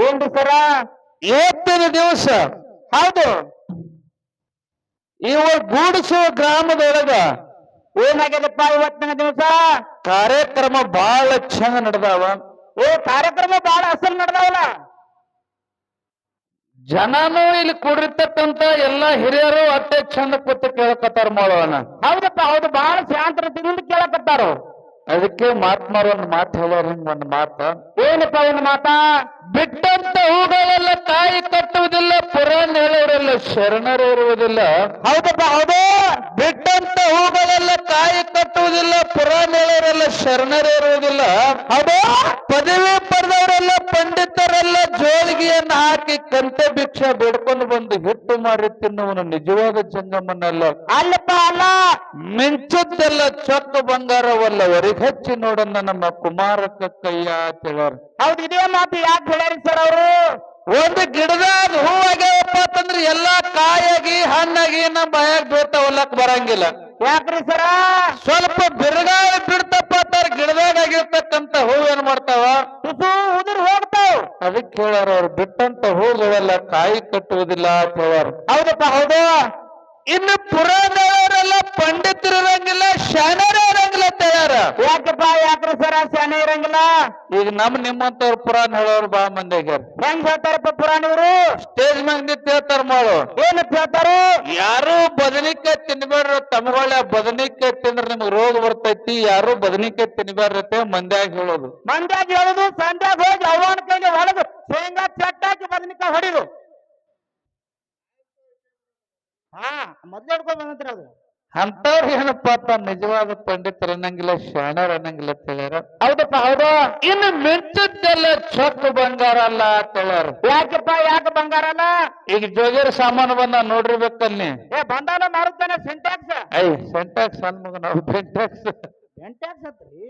ಏನ್ರಿ ಸರ? ಇವತ್ತಿನ ದಿವಸ ಹೌದು. ಇವ ಗೂಡಿಸುವ ಗ್ರಾಮದೊಳಗ ಏನಾಗ್ಯದಪ್ಪ ಇವತ್ತಿನ ದಿವಸ? ಕಾರ್ಯಕ್ರಮ ಬಹಳ ಚಂದ ನಡೆದಾವ. ಕಾರ್ಯಕ್ರಮ ಬಹಳ ಅಸಲ್ ನಡೆದಾವಲ್ಲ. ಜನನು ಇಲ್ಲಿ ಕೂಡಿರ್ತಕ್ಕಂತ ಎಲ್ಲಾ ಹಿರಿಯರು ಅಷ್ಟೇ ಚಂದ ಕೂತು ಕೇಳಕತ್ತಾರ ಮಾಡೋಣ. ಹೌದಪ್ಪ ಹೌದು, ಬಹಳ ಶಾಂತರದಿಂದ ಕೇಳಕತ್ತಾರು. ಅದಕ್ಕೆ ಮಾತ್ಮಾರ ಒಂದು ಮಾತು ಹೇಳೋರು ಹಿಂಗ ಒಂದು ಮಾತ. ಏನಪ್ಪ ಒಂದು ಮಾತ? ಬಿಟ್ಟಂತ ಹೂಗಳೆಲ್ಲ ಕಾಯಿ ಕಟ್ಟುವುದಿಲ್ಲ, ಪುರಾಣ ಹೇಳೋರೆಲ್ಲ ಶರಣರು ಇರುವುದಿಲ್ಲ. ಹೌದಪ್ಪ ಹೌದು. ಬಿಟ್ಟಂತ ಹೂಗಳೆಲ್ಲ ಕಾಯಿ ಕಟ್ಟುವುದಿಲ್ಲ, ಪುರಾಣ ಹೇಳೋರೆಲ್ಲ ಶರಣರು ಇರುವುದಿಲ್ಲ. ಹೌದು. ಪದವಿ ಪಡೆದವರೆಲ್ಲ ಪಂಡಿತರೆಲ್ಲ ಜೋಳಿಗೆಯನ್ನು ಹಾಕಿ ಕಂತೆ ಭಿಕ್ಷೆ ಬೇಡ್ಕೊಂಡು ಬಂದು ಹಿಟ್ಟು ಮಾರಿ ತಿನ್ನುವನು ನಿಜವಾದ ಜಂಗಮನಲ್ಲ. ಅಲ್ಲಪ್ಪ ಅಲ್ಲ. ಮಿಂಚದ್ದೆಲ್ಲ ಚೊಕ್ಕ ಬಂಗಾರವಲ್ಲ, ಹೊರಗಚ್ಚಿ ನೋಡನ್ನ ನಮ್ಮ ಕುಮಾರಕ್ಕ ಕೈಯ ತಿಳರ್. ಹೌದು, ಇದೇ ಮಾತು ಯಾಕೆ ಹೇಳ್ಯಾರಿ ಸರ್ ಅವರು? ಒಂದು ಗಿಡದಾಗ ಹೂವಾಗ್ಯಾವಪ್ಪ ಅಂತಂದ್ರೆ ಎಲ್ಲಾ ಕಾಯಾಗಿ ಹಣ್ಣಾಗಿ ನಮ್ಮ ಬಾಯಾಗ ಬೀಳ್ತಾವಲ್ಲಕ್ ಬರಂಗಿಲ್ಲ. ಯಾಕ್ರಿ ಸರ? ಸ್ವಲ್ಪ ಬಿರುಗಾಳಿ ಬಿಡ್ತಪ್ಪ ಅಂತಾರ, ಗಿಡದಾಗ ಆಗಿರ್ತಕ್ಕಂತ ಹೂ ಏನ್ ಮಾಡ್ತಾವ? ತುಸು ಉದುರು ಹೋಗ್ತಾವ್. ಅದಕ್ಕೆ ಹೇಳಾರ ಅವ್ರು ಬಿಟ್ಟಂತ ಹೂಗಳೆಲ್ಲ ಕಾಯಿ ಕಟ್ಟುವುದಿಲ್ಲ ಅಂತ ಹೇಳಾರ. ಹೌದಪ್ಪ ಹೌದು. ಇನ್ನು ಪುರಾಣದವರೆಲ್ಲ ಪಂಡಿತರು ಇರಂಗಿಲ್ಲ, ಶಾಣರೇ ಇರಂಗಿಲ್ಲ ಅಂತ ಹೇಳ್ಯಾರ. ಯಾಕಪ್ಪ ಯಾಕ್ರಿ ಸರ ಶಾನೆ ಇರಂಗಿಲ್ಲ? ಈಗ ನಿಮ್ಮಂತವ್ರು ಪುರಾಣ ಹೇಳೋರು ಬಾ ಮಂದಿ ಆಗ್ಯಾರ. ಹೆಂಗ್ ಹೇಳ್ತಾರಪ್ಪ ಪುರಾಣಿವರು? ಸ್ಟೇಜ್ ಮ್ಯಾಗ ನಿಂತು ಹೇಳ್ತಾರ ಮಾಡು. ಏನಂತ ಹೇಳ್ತಾರು? ಯಾರು ಬದನಿಕಾಯಿ ತಿನ್ಬೇಡ್ರ, ತಮ್ಮಗಳ ಬದನಿಕಾಯಿ ತಿಂದ್ರೆ ನಿಮ್ಗೆ ರೋಗ ಬರ್ತೈತಿ, ಯಾರು ಬದನಿಕಾಯಿ ತಿನ್ಬೇಡ್ರತೆ ಮಂದ್ಯಾಗ ಹೇಳೋದು. ಮಂದ್ಯಾಗ ಹೇಳುದು, ಸಂಧ್ಯಾಗ ಹೋಗಿ ಅವನ ಕೈಗೆ ಹೊಡೆದು ಶೇಂಗಾ ಚಟ್ಟಾಕಿ ಬದನಿಕಾಯಿ ಹೊಡಿದು. ಮೊದ್ಲು ಹಿಡ್ಕೊಂಡ್ ಬಂದ್ರಿ ಅದು. ಅಂತವ್ರು ಏನಪ್ಪಾ ಅಂತ ನಿಜವಾದ ಪಂಡಿತರು ಅನ್ನಂಗಿಲ್ಲ, ಶಾಣರ್ ಅನ್ನಂಗಿಲ್ಲ ಅಂತ ಹೇಳ್ಯಾರ. ಹೌದಪ್ಪ ಹೌದು. ಇನ್ನು ಮಿಂಚದ್ದೆಲ್ಲ ಚೊಕ್ಕ ಬಂಗಾರ ಅಲ್ಲ ಅಂತ ಹೇಳ್ಯಾರ. ಯಾಕಪ್ಪ ಯಾಕೆ ಬಂಗಾರ ಅಲ್ಲ? ಈಗ ಜೋಗಿಯರ್ ಸಾಮಾನು ಬಂದ ನೋಡಿರ್ಬೇಕಲ್ಲಿ. ಬಂದಾಲ ಮಾರುತ್ತಾನೆ ಸಿಂಟ್ಯಾಕ್ಸ್. ಸೆಂಟ್ಯಾಕ್ಸ್ ಅನ್ಮಗ ನಾವು ಬೆಂಟ್ಯಾಕ್ಸ್. ಸಿಂಟ್ಯಾಕ್ಸ್ ಅತ್ರಿ.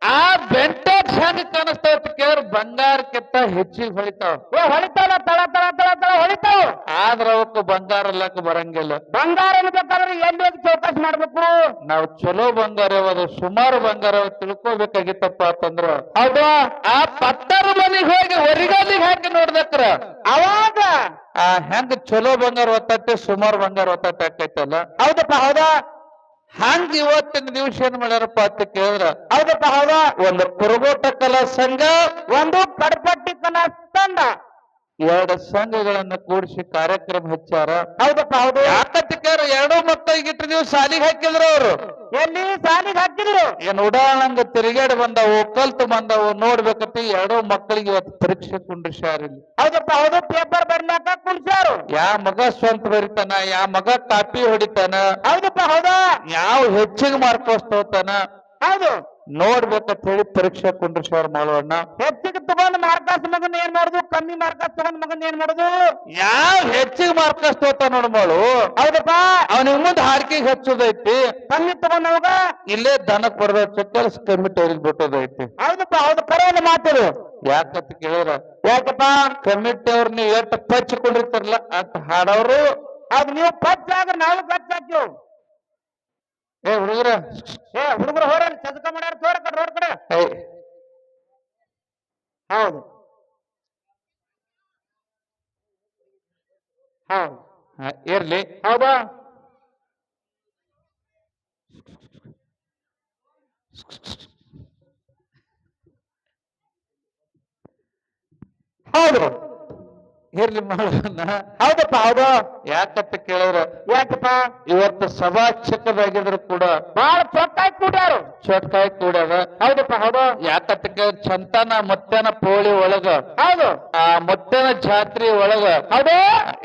ಆ ಬೆಂಟ್ಯಾಕ್ಸ್ ಹೆಂಗ್ ಕಾಣಿಸ್ತಾವ ಕೇಳಿದ್ರೆ ಬಂಗಾರಕ್ಕಿಂತ ಹೆಚ್ಚಿಗೆ ಹೊಳಿತಾವ. ಹೊಳಿತಾವ, ತಳ ತಳ ತಳ ತಳ ಹೊಳಿತಾವ. ಆದ್ರ ಅವಕ್ಕೆ ಬಂಗಾರ ಅಲ್ಲಕ್ಕ ಬರಂಗಿಲ್ಲ. ಬಂಗಾರ ಬೇಕಾದ್ರೆ ಎಲ್ಲಿ ಹೋಗಿ ಚೌಕಾಸಿ ಮಾಡ್ಬೇಕು? ನಾವು ಚಲೋ ಬಂಗಾರ ಯಾವ್ದು, ಸುಮಾರು ಬಂಗಾರ ತಿಳ್ಕೊಬೇಕಾಗಿತ್ತಪ್ಪ ಅಂತಂದ್ರ ಹೌದು ಆ ಪತ್ತರ ಮನೆಗೆ ಹೋಗಿ ಹೊರಿಗಾಲಿಗೆ ಹಾಕಿ ನೋಡ್ದಕ್ರ ಅವಾಗ ಹೆಂಗ್ ಚಲೋ ಬಂಗಾರ ಒತ್ತಟ್ಟೆ ಸುಮಾರು ಬಂಗಾರ ಒತ್ತಟ್ಟೆ ಆಕೈತಲ್ಲ. ಹೌದಪ್ಪ ಹೌದಾ. ಹಂಗ ಇವತ್ತಿನ ದಿವಸ ಏನ್ ಮಾಡ್ಯಾರಪ್ಪ ಅಂತ ಕೇಳಿದ್ರ ಹೌದಪ್ಪ ಹೌದಾ. ಒಂದು ಕುರುಗೋಟ ಕಲಾ ಸಂಘ, ಒಂದು ಕಡಪಟ್ಟಿ ಕಲಾ ತಂಡ, ಎರಡು ಸಂಘಗಳನ್ನ ಕೂಡಿಸಿ ಕಾರ್ಯಕ್ರಮ ಹಚ್ಚಾರ. ಹೌದಪ್ಪ ಹೌದು. ಯಾಕತ್ತಿಕಾರ ಎರಡೂ ಮಕ್ಕಳಿಗೆ ಇಟ್ಟು ದಿವಸ ಸಾಲಿಗೆ ಹಾಕಿದ್ರು ಅವರು. ಎಲ್ಲಿ ಸಾಲಿಗೆ ಹಾಕಿದ್ರು? ಏನ್ ಉಡಾಳಂಗ ತಿರುಗಾಡಿ ಬಂದವು, ಕಲ್ತು ಬಂದವು ನೋಡ್ಬೇಕಂತ ಎರಡೂ ಮಕ್ಕಳಿಗೆ ಇವತ್ತು ಪರೀಕ್ಷೆ ಕುಂಡ್ರಿಸ್ಯಾರ. ಹೌದಪ್ಪ ಹೌದು. ಪೇಪರ್ ಬರ್ಲಾಕ ಕುಂಡ್ಸ್ಯಾರು. ಯಾ ಮಗ ಸ್ವಂತ ಬರಿತಾನ, ಯಾ ಮಗ ಕಾಪಿ ಹೊಡಿತಾನ, ಹೌದಪ್ಪ ಹೌದಾ. ಯಾವ ಹೆಚ್ಚಿಗೆ ಮಾರ್ಕ್ಸ್ ತಗೋತಾನ ಹೌದು ನೋಡ್ಬೇಕಂತ ಹೇಳಿ ಪರೀಕ್ಷೆ ಕುಂಡ್ರಿಸ್ಯಾರ ಮಾಡೋಣ. ಹೆಚ್ಚಿಗೆ ತಗೊಂಡ್ ಮಾರ್ಕಸ್ ಮಗನ್ ಏನ್ ಮಾಡುದು, ಕಮ್ಮಿ ಮಾರ್ಕಸ್ ತಗೊಂಡ್ ಮಗನ್ ಏನ್ ಮಾಡುದು? ಯಾವ ಹೆಚ್ಚಿಗೆ ಮಾರ್ಕಸ್ ತಗೋತಾನ ನೋಡ್ ಮಾಡು. ಹೌದಪ್ಪ. ಅವನಿಗೆ ಮುಂದೆ ಹಾರ್ಕಿಗೆ ಹಚ್ಚೋದೈತಿ, ಕಮ್ಮಿ ತಗೊಂಡವಾಗ ಇಲ್ಲೇ ದನಕ್ ಬರ್ದ ಕೆಲಸ ಕಮಿಟಿ ಬಿಟ್ಟೋದೈತಿ. ಹೌದಪ್ಪ ಹೌದು. ಕರೆಯಲ್ಲ ಮಾತಿರು. ಯಾಕಂತ ಕೇಳಿದ್ರ ಯಾಕಪ್ಪ? ಕಮಿಟಿ ಅವ್ರ ನೀವು ಎಷ್ಟು ಪಚ್ಚಿಕೊಂಡಿರ್ತಾರಲ್ಲ ಅಂತ ಹಾಡವ್ರು. ಅದು ನೀವು ಪಚ್ಚ ಆದ್ರೆ ನಾವು ಪಚ್ಚ ಹಾಕ್ಯವು. ಹುಡುಗರ ಹುಡುಗರು ಹೊರ ಚದಕ ಮಾಡ್ಯಾರ ತೋರ ಕಡೆ ರೋಡ್ ಕಡೆ. ಹೌದು ಹೌದು ಇರ್ಲಿ. ಹೌದಾ. ಹೌದು ಇರ್ಲಿ ಮಾಡೋಣ. ಹೌದಪ್ಪ ಹೌದು. ಯಾಕಂತ ಕೇಳಿದ್ರ ಯಾಕಪ್ಪ? ಇವತ್ತು ಸಭಾ ಚಿಕ್ಕದಾಗಿದ್ರು ಕೂಡ ಬಹಳ ಚೊಕ್ಕಾಗಿ ಕೂಡ್ಯಾರು. ಚೊಟ್ಕಾಯಿ ಕೂಡ್ಯಾರ. ಹೌದಪ್ಪ ಹೌದು. ಯಾಕಂತ ಕೇಳಿದ್ರ ಚಂತನ ಮುತ್ತನ ಪೋಳಿ ಒಳಗ, ಹೌದು ಆ ಮುತ್ತನ ಜಾತ್ರೆ ಒಳಗ ಹೌದು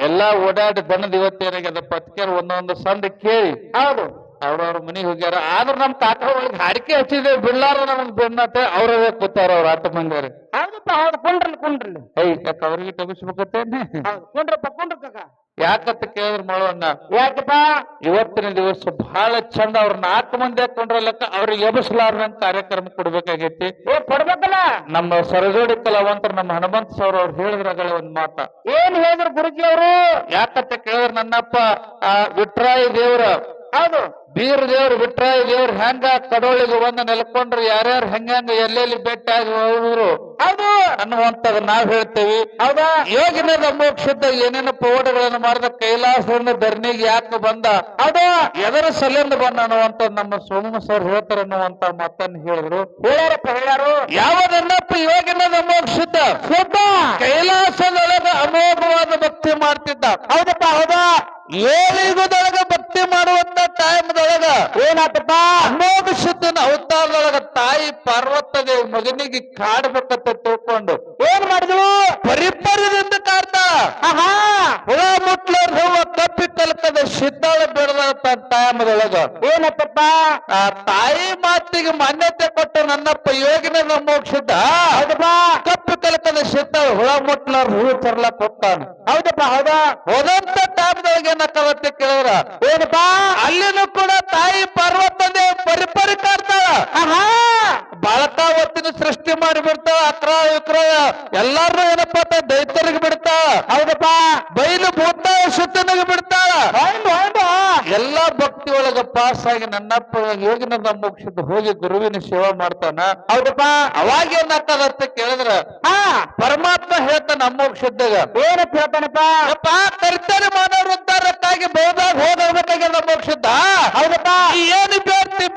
ಎಲ್ಲಾ ಓಡಾಡಿ ದನದ ಇವತ್ತೇನಾಗ್ಯದ ಪತ್ಕೇರ್ ಒಂದೊಂದು ಸಂದ ಕೇಳಿ ಹೌದು ಅವ್ರವ್ರ ಮನೆಗೆ ಹೋಗ್ಯಾರ. ಆದ್ರೂ ನಮ್ ಕಾಕ ಒಳಗೆ ಹಾಡಿಕೆ ಹಚ್ಚಿದೆ ಬಿಡ್ಲಾರ ನಮಗ್ ಬೆನ್ನತ್ತೆ ಅವ್ರವೇ ಕೂತಾರ ಅವ್ರ ಆಟ ಮಂದಿರ. ಹೌದಪ್ಪ ಹೌದು. ಕುಂಡ್ರಲಿ ಕುಂಡ್ರಲಿ. ಕಾಕ ಅವ್ರಿಗೆ ತಗಿಸ್ಬೇಕತ್ತೇನೆ. ಹೌದು ಕುಂಡ್ರಪ್ಪ ಕುಂಡ್ರ ಕಾಕ. ಯಾಕಂತ ಕೇಳಿದ್ರ ಮಾಡೋಣ. ಯಾಕಪ್ಪ? ಇವತ್ತಿನ ದಿವಸ ಬಹಳ ಚಂದ ಅವ್ರ 4 ಮಂದಿ ಹಾಕೊಂಡ್ರಲ್ಲಕ್ಕ ಅವ್ರಿಗೆ ಎಬಸಲಾರ್ದಂಗ ಕಾರ್ಯಕ್ರಮ ಕೊಡ್ಬೇಕಾಗೈತಿ. ಕೊಡ್ಬೇಕಲ್ಲ. ನಮ್ಮ ಸರಜೋಡಿ ಕಲಾವಂತರು ನಮ್ಮ ಹನುಮಂತ ಸರ್ ಅವ್ರು ಹೇಳಿದ್ರಾಗಲೇ ಒಂದ್ ಮಾತ. ಏನ್ ಹೇಳಿದ್ರು ಗುರುಜಿ ಅವರು? ಯಾಕಂತ ಕೇಳಿದ್ರ ನನ್ನಪ್ಪ ವಿಟ್ರಾಯಿ ದೇವ್ರ ಹೌದು ಬೀರ್ ದೇವ್ರು ಬಿಟ್ರ ದೇವ್ರು ಹೆಂಗ ಕಡೋಳಿಗೆ ಬಂದು ನೆಲ್ಕೊಂಡ್ರು ಯಾರ್ಯಾರು ಹೆಂಗ ಎಲ್ಲೆಲ್ಲಿ ಭೇಟಿ ಆಗಿ ಹೋದ್ರು ಹೌದು ಅನ್ನುವಂಥದ್ದು ನಾವ್ ಹೇಳ್ತೇವಿ. ಹೌದಾ ಯೋಗಿನದ ಮೋಕ್ಷದ ಏನೇನು ಪವಾಡಗಳನ್ನು ಮಾಡಿದ ಕೈಲಾಸವನ್ನು ಧರಣಿಗೆ ಯಾಕೆ ಬಂದ ಹೌದು ಎದರ ಸಲಿಂದ ಬಂದ ಅನ್ನುವಂತ ನಮ್ಮ ಸೋಮ ಸರ್ ಹೇಳ್ತಾರ ಅನ್ನುವಂತ ಮಾತನ್ನು ಹೇಳಿದ್ರು. ಹೇಳ್ಯಾರಪ್ಪ ಹೇಳ್ಯಾರು ಯಾವ ನನ್ನಪ್ಪ ಯೋಗಿನದ ಮೋಕ್ಷದ ಶುದ್ಧ ಕೈಲಾಸದೊಳಗ ಅಮೋಘವಾದ ಭಕ್ತಿ ಮಾಡ್ತಿದ್ದ. ಹೌದಪ್ಪ ಹೌದಾ ಏಳಿಗುದೊಳಗ ಭಕ್ತಿ ಮಾಡುವಂತ ಟೈಮ್ದೊಳಗ ಏನಾತಪ್ಪ ಅಮೋಘ ಶುದ್ಧನ ಅವತಾರದೊಳಗ ತಾಯಿ ಪಾರ್ವತದೇವಿ ಮಗನಿಗೆ ಕಾಡ್ಬೇಕಂತ ತಿಳ್ಕೊಂಡು ಏನ್ ಮಾಡಿದ್ವು ಪರಿಪರದಿಂದ ಕಾಡ್ತಾಳ. ಆಹಾ ಹುಳ ಮುಟ್ಲಾರ್ದ ಹೂವ ಕಪ್ಪಿ ಕಲ್ಕದ ಶಿದ್ದಾಳ ಬೆಳೆದ ಟೈಮ್ದೊಳಗ ಏನತ್ತಪ್ಪ ಆ ತಾಯಿ ಮಾತಿಗೆ ಮಾನ್ಯತೆ ಕೊಟ್ಟ ನನ್ನಪ್ಪ ಯೋಗಿನ ಮೋಕ್ಷದ ಹೌದಪ್ಪ ಕಪ್ಪಿ ಕಲ್ಕದ ಶಿದ್ದಾಳ ಹುಳ ಮುಟ್ಲಾರ್ದ ಹೂವು ತರ್ಲಕ್ ಹೋಗ್ತಾನ. ಹೌದಪ್ಪ ಹೌದಾ ಹೋದಂತ ಟೈಮ್ದೊಳಗೆ ಏನಕ್ಕವತ್ತೆ ಕೇಳಿದ್ರ ಏನಪ್ಪ ಅಲ್ಲಿನೂ ಕೂಡ ತಾಯಿ ಪಾರ್ವತನೇ ಪರಿಪರಿ ಕಾಡ್ತಾಳ. ಆಹಾ ಬಾಳಕಾವತ್ತಿನ ಸೃಷ್ಟಿ ಮಾಡಿ ಬಿಡ್ತಾಳ. ಅಕ್ರ ವಿಕ್ರ ಎಲ್ಲಾರು ಏನಪ್ಪ ದೈತ್ಯರಿಗೆ ಬಿಡ್ತಾಳ. ಹೌದಪ್ಪ ಬೈಲು ಭೂತ ಶುದ್ಧನಿಗೆ ಬಿಡ್ತಾಳ. ಹೌದು ಎಲ್ಲಾ ಭಕ್ತಿ ಒಳಗ ಪಾಸ್ ಆಗಿ ನನ್ನಪ್ಪ ಯೋಗಿನ ಮೋಕ್ಷದ ಹೋಗಿ ಗುರುವಿನ ಸೇವಾ ಮಾಡ್ತಾನ. ಹೌದಪ್ಪ ಅವಾಗ ಏನಾಗ್ತದಂತ ಕೇಳಿದ್ರ ಹಾ ಪರಮಾತ್ಮ ಹೇಳ್ತಾನ ಅಮೋಕ್ಷದಾಗ ಏನಪ್ಪ ಹೇಳ್ತಾನಪ್ಪ ಯಪ್ಪ ಕರ್ತನೆ ಮಾನವರು ಉದ್ಧಾರಕ್ಕಾಗಿ ಬಹುದಾಗ ಹೋಗಬೇಕಾಗ್ಯದ ಮೋಕ್ಷದ. ಹೌದಪ್ಪ ಈ ಏನು ಬೇಡ್ತಿ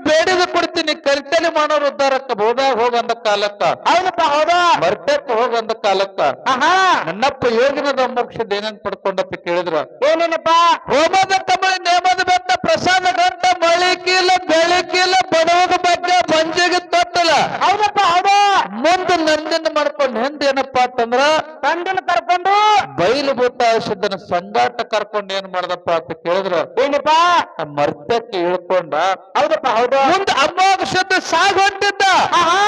ಬೇಡಿದ ಕೊಡ್ತೀನಿ ಕರ್ತನೆ ಮಾನವರು ಉದ್ಧಾರಕ್ಕ ಬಹುದಾಗ ಹೋಗಂದ ಕಾಲಕ್ಕ ಹೌದಪ್ಪ ಹೌದಾ ಮರ್ತಕ್ಕೆ ಹೋಗಂದ ಕಾಲಕ್ಕ ಆಹಾ ನನ್ನಪ್ಪ ಯೋಗಿನದ ಮೋಕ್ಷದ ಏನೇನ್ ಪಡ್ಕೊಂಡಂತ ಕೇಳಿದ್ರ ಏನೇನಪ್ಪ ಹೋಮದ ಕಮಳಿ ನೇಮದ ಬೆತ್ತ ಪ್ರಸಾದ ಗಂಟ ಮಳಿಕಿಲ್ಲ ಬೆಳಕಿಲ್ಲ ಬಡವದ ಬಗ್ಗೆ ಬಂಜಿಗೆ ತೊಟ್ಟಲ. ಹೌದಪ್ಪ ಹೌದಾ ಮುಂದೆ ನಂದಿನ ಮಾಡ್ಕೊಂಡು ಹಿಂದೆ ಏನಪ್ಪಾ ಅಂತಂದ್ರ ತಂದಿನ ಕರ್ಕೊಂಡು ಬೈಲು ಭೂತ ಶುದ್ಧನ ಸಂಗಾಟ ಕರ್ಕೊಂಡು ಏನ್ ಮಾಡ್ದಪ್ಪ ಅಂತ ಕೇಳಿದ್ರ ಏನಪ್ಪ ಆ ಮರ್ತಕ್ಕೆ ಇಳ್ಕೊಂಡ. ಹೌದಪ್ಪ ಹೌದು ಮುಂದೆ ಅಮ್ಮೋಗ ಶುದ್ಧ ಸಾಗ್ ಹೊಂಟಿದ್ದ. ಆಹಾ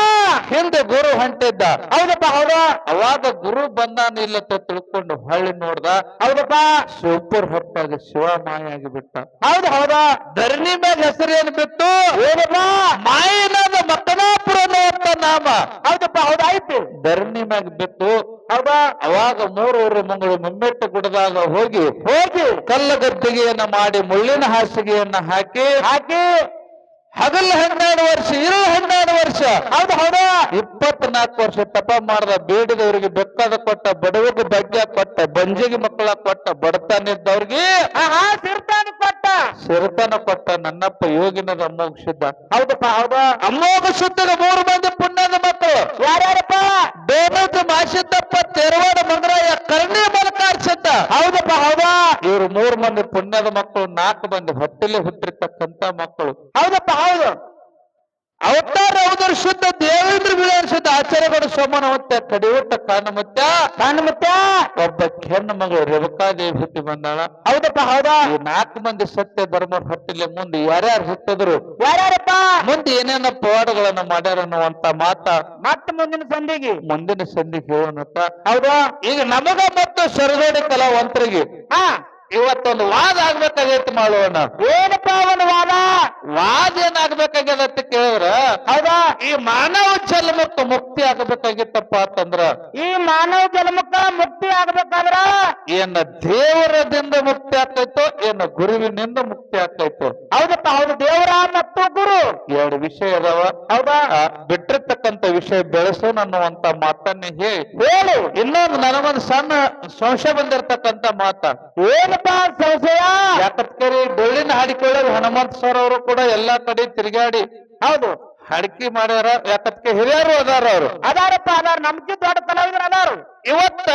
ಹಿಂದೆ ಗುರು ಹೊಂಟಿದ್ದ. ಹೌದಪ್ಪ ಹೌದಾ ಅವಾಗ ಗುರು ಬಂದಾನ ಇಲ್ಲತ್ತ ತಿಳ್ಕೊಂಡು ಹೊಳ್ಳಿ ನೋಡ್ದ. ಹೌದಪ್ಪ ಸೂಪರ್ ಹೊಟ್ಟಾಗಿ ಶಿವಮಾಯ ಆಗಿ ಬಿಟ್ಟ. ಹೌದು ಹೌದಾ ಧರಣಿ ಮ್ಯಾಗ ಹೆಸರು ಏನ್ ಬಿತ್ತು ಏನಪ್ಪ ಮಾಯನಾದ ಮಕ್ಕನಾಪುರ ಅನ್ನುವಂತ ನಾಮ ಹೌದಪ್ಪ ಹೌದಾ ಆಯ್ತು ಧರಣಿ ಮ್ಯಾಗ ಬಿತ್ತು. ಹೌದಾ ಅವಾಗ ಮೂರೂರು ಮಂಗಳು ಮುಮ್ಮೆಟ್ಟು ಗುಡದಾಗ ಹೋಗಿ ಕಲ್ಲ ಗದ್ದಿಗೆಯನ್ನ ಮಾಡಿ ಮುಳ್ಳಿನ ಹಾಸಿಗೆಯನ್ನ ಹಾಕಿ ಹಗಲು 12 ವರ್ಷ ಇರು 12 ವರ್ಷ ಹೌದು ಹೌದಾ 24 ವರ್ಷ ತಪ ಮಾಡ್ದ. ಬೇಡಿದವರಿಗೆ ಬೆಕ್ಕದ ಕೊಟ್ಟ, ಬಡವರಿಗೆ ಭಾಗ್ಯ ಕೊಟ್ಟ, ಬಂಜಿಗೆ ಮಕ್ಕಳ ಕೊಟ್ಟ, ಬಡತನಿದ್ದವ್ರಿಗೆ ಆಹಾ ಸಿರ್ತಾನ ಕೊಟ್ಟ ಸಿರತನ ಕೊಟ್ಟ ನನ್ನಪ್ಪ ಯೋಗಿನದ ಅಮೋಘ. ಹೌದಪ್ಪ ಹೌದಾ ಅಮೋಘ ಶುದ್ಧದ 3 ಮಂದಿ ಪುಣ್ಯದ ಮಕ್ಕಳು ಯಾರ್ಯಾರಪ್ಪ ಬೇಮದ ಮಾಸಿದ್ದಪ್ಪ ತೆರವಾಡ ಮಂಗರಾಯ ಕರ್ಣಿ ಮಲಕಾರ್ಸಿದ್ದ. ಹೌದಪ್ಪ ಹೌದಾ ಇವರು 3 ಮಂದಿ ಪುಣ್ಯದ ಮಕ್ಕಳು, 4 ಮಂದಿ ಹೊಟ್ಟೆಲೆ ಹುಟ್ಟಿರ್ತಕ್ಕಂತ ಮಕ್ಕಳು. ಹೌದಪ್ಪ ಹೌದು ಅವತಾರ ಅವಧರ ಶುದ್ಧ ದೇವೇಂದ್ರ ವಿಧಾನಸದ ಆಚಾರ್ಯಗಳು ಸೋಮನವತ್ತ ಕಡಿಯುತ್ತ ಕಾರಣಮತ್ಯ ಒಬ್ಬ ಹೆಣ್ಣು ಮಗಳು ರೇವಕಾದೇವಿ ಹುಟ್ಟಿ ಬಂದಾಳ. ಹೌದಪ್ಪ ಹೌದಾ ಈ 4 ಮಂದಿ ಸತ್ಯ ಧರ್ಮ ಹೊಟ್ಟಿಲೆ ಮುಂದೆ ಯಾರ್ಯಾರು ಹುಟ್ಟಿದ್ರು ಯಾರ್ಯಾರಪ್ಪ ಮುಂದೆ ಏನೇನ ಪವಾಡಗಳನ್ನ ಮಾಡ್ಯಾರ ಅನ್ನುವಂತ ಮಾತ ಮತ್ತೆ ಮುಂದಿನ ಸಂಧಿಗೆ ಮುಂದಿನ ಸಂಧಿಗೆ ಹೇಳೋಣತ್ತ. ಹೌದಾ ಈಗ ನಮಗ ಮತ್ತು ಸರದೋಡಿ ಕಲಾವಂತರಿಗೆ ಹಾ ಇವತ್ತೊಂದು ವಾದ ಆಗ್ಬೇಕಾಗೈತಿ ಮಾಡೋಣ. ಏನಪ್ಪ ಅವನ ವಾದ ಏನಾಗ್ಬೇಕಾಗ್ಯದ ಅಂತ ಕೇಳಿದ್ರ ಹೌದಾ ಈ ಮಾನವ ಜನ್ಮಕ್ಕೆ ಮುಕ್ತಿ ಆಗಬೇಕಾಗಿತ್ತಪ್ಪ ಅಂತಂದ್ರ ಈ ಮಾನವ ಜನ್ಮಕ್ಕ ಮುಕ್ತಿ ಆಗ್ಬೇಕಾದ್ರ ಏನ ದೇವರದಿಂದ ಮುಕ್ತಿ ಆಗ್ತೈತೋ ಏನ ಗುರುವಿನಿಂದ ಮುಕ್ತಿ ಆಗ್ತೈತೋ. ಹೌದಪ್ಪ ಹೌದು ದೇವರ ಮತ್ತು ಗುರು 2 ವಿಷಯ ಅದಾವ. ಹೌದಾ ಬಿಟ್ಟಿರ್ತಕ್ಕಂಥ ವಿಷಯ ಬೆಳೆಸೋಣ ಅನ್ನುವಂತ ಮಾತನ್ನೇ ಹೇಳು. ಇನ್ನೊಂದು ನನಗೊಂದು ಸಣ್ಣ ಸಂಶಯ ಬಂದಿರ್ತಕ್ಕಂಥ ಮಾತ ಏನಪ್ಪ ಸಂಶಯ ಯಾಕಂದ್ರೆ ಡೊಳ್ಳಿನ ಹಾಡಿಕೊಳ್ಳೋರು ಹನುಮಂತ ಸರ್ ಅವರು ಕೂಡ ಎಲ್ಲಾ ಕಡೆ ತಿರುಗಾಡಿ ಹೌದು ಹಾಡಿಕೆ ಮಾಡ್ಯಾರ. ಯಾಕಂದ್ರೆ ಹಿರಿಯರು ಅದಾರ ಅವರು ಅದಾರಪ್ಪ ಅದಾರ ನಮ್ಗೆ ದೊಡ್ಡ ಕಲಾವಿದರು ಅದಾರು. ಇವತ್ತ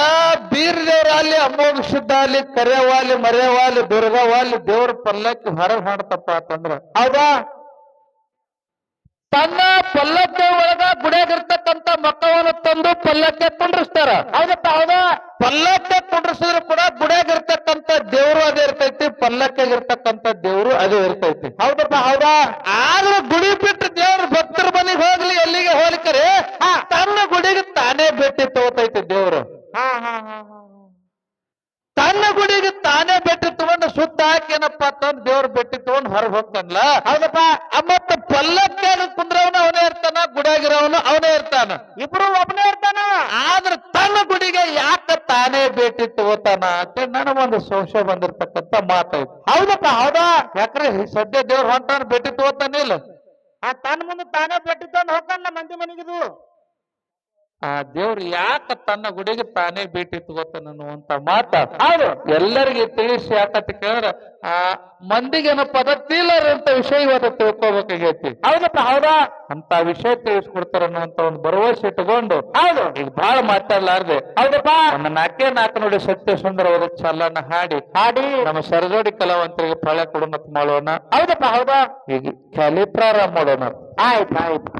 ಬೀರದೇವ್ರ ಅಲ್ಲಿ ಅಮೋಘ ಶುದ್ಧ ಅಲ್ಲಿ ಕರೆಯವಾಲಿ ಮರೆಯವಾಲಿ ದುರ್ಗವಾಲಿ ದೇವ್ರ ಪಲ್ಲಕ್ಕಿ ಹೊರಗೆ ಹಾಡ್ತಪ್ಪ ಅಂತಂದ್ರ ಹೌದಾ ತನ್ನ ಪಲ್ಲಕ್ಕಿ ಒಳಗ ಗುಡಿಯಾಗಿರ್ತಕ್ಕಂಥ ಮಕ್ಕಳನ್ನು ತಂದು ಪಲ್ಲಕ್ಕಿ ಕುಂಡ್ರಿಸ್ತಾರ. ಹೌದಪ್ಪ ಹೌದಾ ಪಲ್ಲಕ್ಕಿ ಕುಂಡ್ರಿಸಿದ್ರು ಕೂಡ ಗುಡಿಯಾಗಿರ್ತಕ್ಕಂಥ ದೇವ್ರು ಅದೇ ಇರ್ತೈತಿ, ಪಲ್ಲಕ್ಕಿಯಾಗಿರ್ತಕ್ಕಂಥ ದೇವ್ರು ಅದೇ ಇರ್ತೈತಿ. ಹೌದಪ್ಪ ಹೌದಾ ಆದ್ರೂ ಗುಡಿ ಬಿಟ್ಟು ದೇವ್ರ ಭಕ್ತರ ಮನೆಗೆ ಹೋಗ್ಲಿ ಎಲ್ಲಿಗೆ ಹೋಗ್ಲಿಕ್ಕರೆ ತನ್ನ ಗುಡಿಗೆ ತಾನೇ ಭೇಟಿ ತಗೋತೈತಿ ದೇವ್ರು. ತನ್ನ ಗುಡಿಗೆ ತಾನೇ ಭೇಟಿ ತಗೊಂಡು ಸುತ್ತ ಹಾಕಿ ಏನಪ್ಪಾ ತಂದ್ ದೇವ್ರ ಭೇಟಿ ತಗೊಂಡು ಹೊರಗೆ ಹೋಗ್ತಾನಲ್ಲ. ಹೌದಪ್ಪ ಮತ್ತ ಪಲ್ಲಕ್ಕಿ ಕುಂದ್ರವನು ಅವನೇ ಇರ್ತಾನ, ಗುಡಿಯಾಗಿರೋವನು ಅವನೇ ಇರ್ತಾನ, ಇಬ್ರು ಒಬ್ಬನೇ ಇರ್ತಾನ. ಆದ್ರೆ ತನ್ನ ತನ್ನ ಗುಡಿಗೆ ಯಾಕೆ ತಾನೇ ಭೇಟಿ ತಗೋತಾನ ಅಂತ ನನಗೊಂದು ಸಂಶಯ ಬಂದಿರ್ತಕ್ಕಂಥ ಮಾತಾಯ್ತು. ಹೌದಪ್ಪ ಹೌದಾ. ಯಾಕ್ರೆ ಈ ಸದ್ಯ ದೇವ್ರ ಹೊಂಟಾನ ಭೇಟಿ ತಗೋತಾನಿಲ್ಲ. ಆ ತನ್ನ ಮುಂದೆ ತಾನೇ ಭೇಟಿ ತಂದು ಹೋಗ್ತಾನ ಮಂದಿ ಮನೆಗಿದು. ಆ ದೇವ್ರು ಯಾಕ ತನ್ನ ಗುಡಿಗೆ ತಾನೇ ಭೇಟಿ ತಗೋತಾನ ಅನ್ನುವಂತ ಮಾತ ಹೌದು. ಎಲ್ಲರಿಗೆ ತಿಳಿಸಿ ಯಾಕಂತ ಕೇಳಿದ್ರ ಆ ಮಂದಿಗೇನ ಪದ್ಧತಿ ಇಲ್ಲರಂತ ವಿಷಯ ಇವತ್ತು ತಿಳ್ಕೊಬೇಕಾಗೈತಿ. ಹೌದಪ್ಪ ಹೌದಾ. ಅಂತ ವಿಷಯ ತಿಳಿಸ್ಕೊಡ್ತಾರ ಅನ್ನೋಂತ ಒಂದು ಭರವಸೆ ಇಟ್ಕೊಂಡು ಹೌದು. ಈಗ ಬಹಳ ಮಾತಾಡ್ಲಾರ್ದೆ ಹೌದಪ್ಪ. ಒಂದು ನಾಲ್ಕು ನೋಡಿ ಸತ್ಯ ಸುಂದರವಾದ ಚಾಲನ ಹಾಡಿ ನಮ್ಮ ಸರಜೋಡಿ ಕಲಾವಂತರಿಗೆ ಫಳ ಕೊಡೋಣ ಮಾಡೋಣ. ಹೌದಪ್ಪ ಹೌದಾ. ಈಗ ಖಾಲಿ ಪ್ರಾರಂಭ ಮಾಡೋಣ. ಆಯ್ತು ಆಯ್ತು.